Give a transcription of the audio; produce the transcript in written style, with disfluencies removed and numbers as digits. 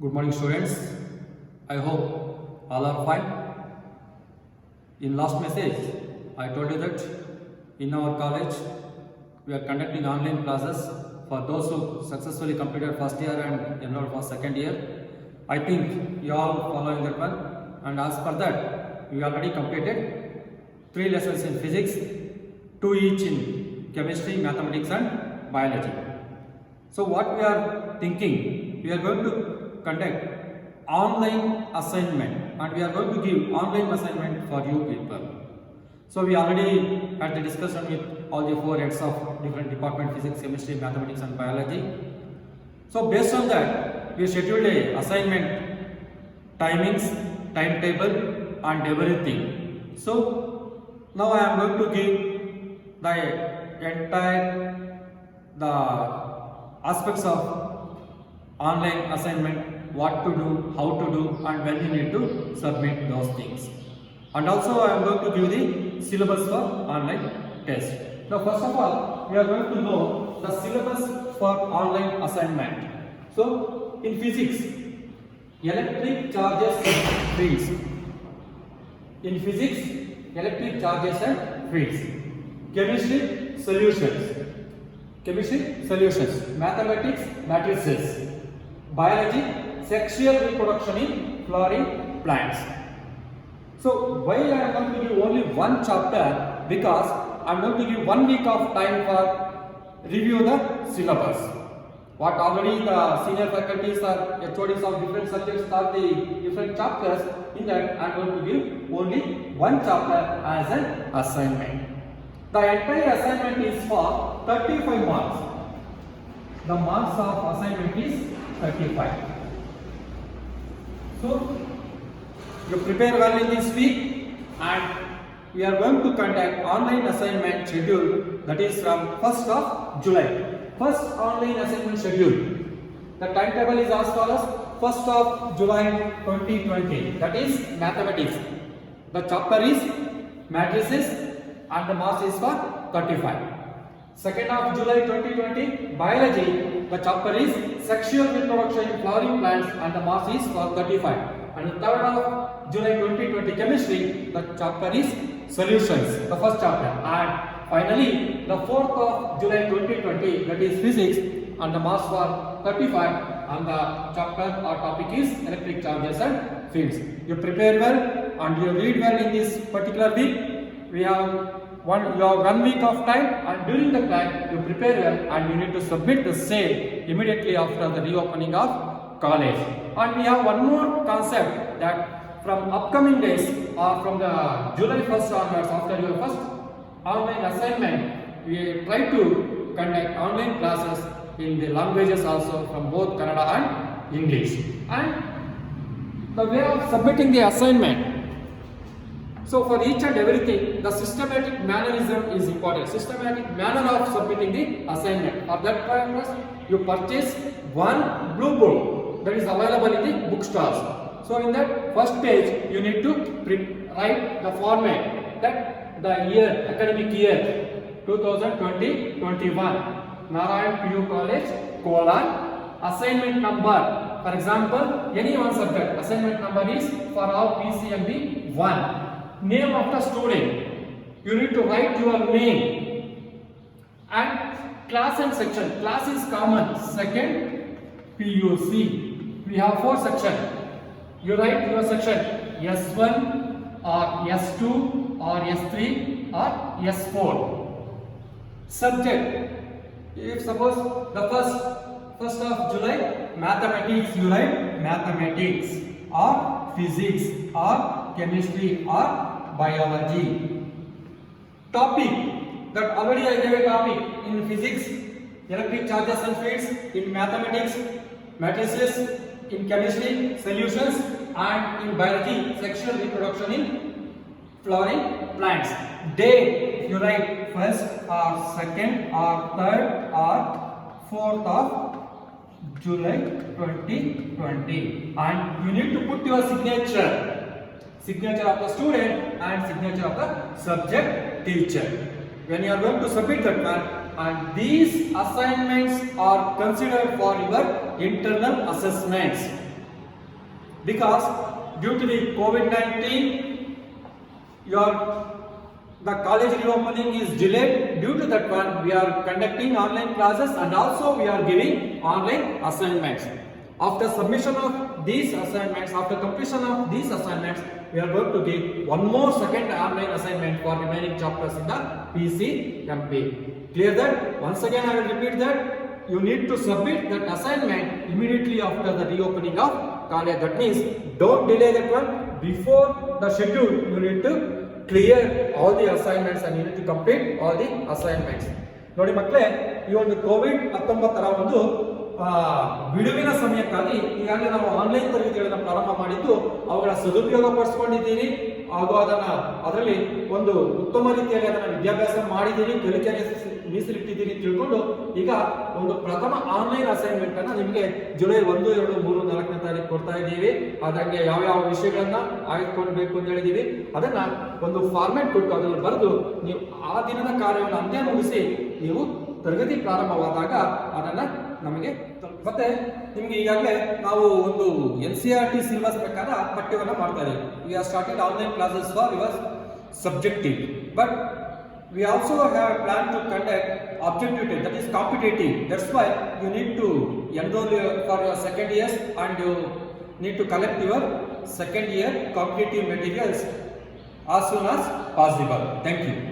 Good morning, students. I hope all are fine. In last message, I told you that in our college we are conducting online classes for those who successfully completed first year and enrolled for second year. I think you all following that one. And as per that, we already completed 3 lessons in physics, 2 each in chemistry, mathematics, and biology. So what we are thinking, we are going to conduct online assignment and we are going to give online assignment for you people. So we already had the discussion with all the 4 heads of different department, physics, chemistry, mathematics and biology. So based on that, we scheduled a assignment timings, timetable and everything. So now I am going to give the entire aspects of online assignment, what to do, how to do and when you need to submit those things. And also I am going to give the syllabus for online test. Now first of all, we are going to know the syllabus for online assignment. So in physics, electric charges and fields. In physics, electric charges and fields. Chemistry, solutions. Chemistry, solutions. Mathematics, matrices. Biology, sexual reproduction in flowering plants. So why I am going to give only one chapter? Because I am going to give 1 week of time for review the syllabus. What already the senior faculties or HODs of different subjects taught the different chapters, in that I am going to give only one chapter as an assignment. The entire assignment is for 35 marks. The marks of assignment is 35. So you prepare well in this week and we are going to conduct online assignment schedule, that is from 1st of July. First online assignment schedule. The timetable is as follows: 1st of July 2020, that is mathematics. The chapter is matrices and the marks is for 35. 2nd of July 2020, biology. The chapter is sexual reproduction in flowering plants and the marks is for 35. And the 3rd of July 2020, chemistry. The chapter is solutions, the first chapter. And finally, the 4th of July 2020, that is physics, and the marks for 35. And the chapter or topic is electric charges and fields. You prepare well and you read well in this particular week. You have 1 week of time, and during the time you prepare well and you need to submit the same immediately after the reopening of college. And we have one more concept, that from upcoming days or from the July 1st onwards, after your first online assignment, we try to conduct online classes in the languages also, from both Kannada and English. And the way of submitting the assignment. So for each and everything, the systematic mannerism is important. Systematic manner of submitting the assignment. For that purpose, you purchase one blue book that is available in the bookstores. So in that first page, you need to write the format, that the year, academic year 2020-21, Narayan PU College, Kolar. Assignment number, for example, any one subject, assignment number is for all PCMB 1. Name of the student, you need to write your name. And class and section, class is common, second PUC. We have 4 sections. You write your section S1 or S2 or S3 or S4. Subject, if suppose the first of July, mathematics, you write mathematics or physics or chemistry or biology. Topic, that already I gave a topic in physics, electric charges and fields, in mathematics, matrices, in chemistry, solutions, and in biology, sexual reproduction in flowering plants. Day, you write 1st or 2nd or 3rd or 4th of July 2020. And you need to put your signature of the student and signature of the subject teacher. When you are going to submit that one, and these assignments are considered for your internal assessments. because due to the COVID-19, the college reopening is delayed. Due to that one, we are conducting online classes and also we are giving online assignments. After submission of these assignments, after completion of these assignments, we are going to give one more second online assignment for remaining chapters in the PCMP. Clear that? Once again I will repeat that you need to submit that assignment immediately after the reopening of college. That means don't delay that one. Before the schedule, you need to clear all the assignments and you need to complete all the assignments. ನೋಡಿ ಮಕ್ಕಳೇ, ಈ ಒಂದು COVID-19 ಒಂದು ಬಿಡುವಿನ ಸಮಯಕ್ಕಾಗಿ ಈಗಾಗಲೇ ನಾವು online ತರಗತಿಗಳನ್ನು ಪ್ರಾರಂಭ ಮಾಡಿದ್ದು ಅವುಗಳ ಸದುಪಯೋಗ ಪಡಿಸ್ಕೊಂಡಿದ್ದೀರಿ ಹಾಗೂ ಅದರಲ್ಲಿ ಒಂದು ಉತ್ತಮ ರೀತಿಯಲ್ಲಿ ಅದನ್ನು ವಿದ್ಯಾಭ್ಯಾಸ ಮಾಡಿದ್ದೀರಿ, ಕಲಿಕೆಗೆ ಮೀಸಲಿಟ್ಟಿದ್ದೀರಿ ತಿಳ್ಕೊಂಡು ಈಗ ಒಂದು ಪ್ರಥಮ ಆನ್ಲೈನ್ ಅಸೈನ್ಮೆಂಟ್ ಅನ್ನು ನಿಮಗೆ ಜುಲೈ 1, 2, 3, 4ನೇ ತಾರೀಕು ಕೊಡ್ತಾ ಇದ್ದೀವಿ. ಅದಂಗೆ ಯಾವ ವಿಷಯಗಳನ್ನ ಆಯ್ದುಕೊಳ್ಬೇಕು ಅಂತ ಹೇಳಿದೀವಿ. ಅದನ್ನ ಒಂದು ಫಾರ್ಮ್ಯಾಟ್ ಕೊಟ್ಟು ಅದನ್ನು ಬರೆದು ನೀವು ಆ ದಿನದ ಕಾರ್ಯವನ್ನು ಅಂತ್ಯ ಮುಗಿಸಿ ನೀವು ತರಗತಿ ಪ್ರಾರಂಭವಾದಾಗ ಅದನ್ನ ನಮಗೆ ಮತ್ತೆ ನಿಮಗೆ ಈಗಾಗಲೇ ನಾವು ಒಂದು NCERT ಸಿಲೆಬಸ್ ಪ್ರಕಾರ ಪಠ್ಯವನ್ನು ಮಾಡ್ತಾ ಇದ್ದೀವಿ. We are started online classes for your subjective, but we also have planned to conduct objective test, that is competitive. That's why you need to enroll for your second years and you need to collect your second year competitive materials as soon as possible. Thank you.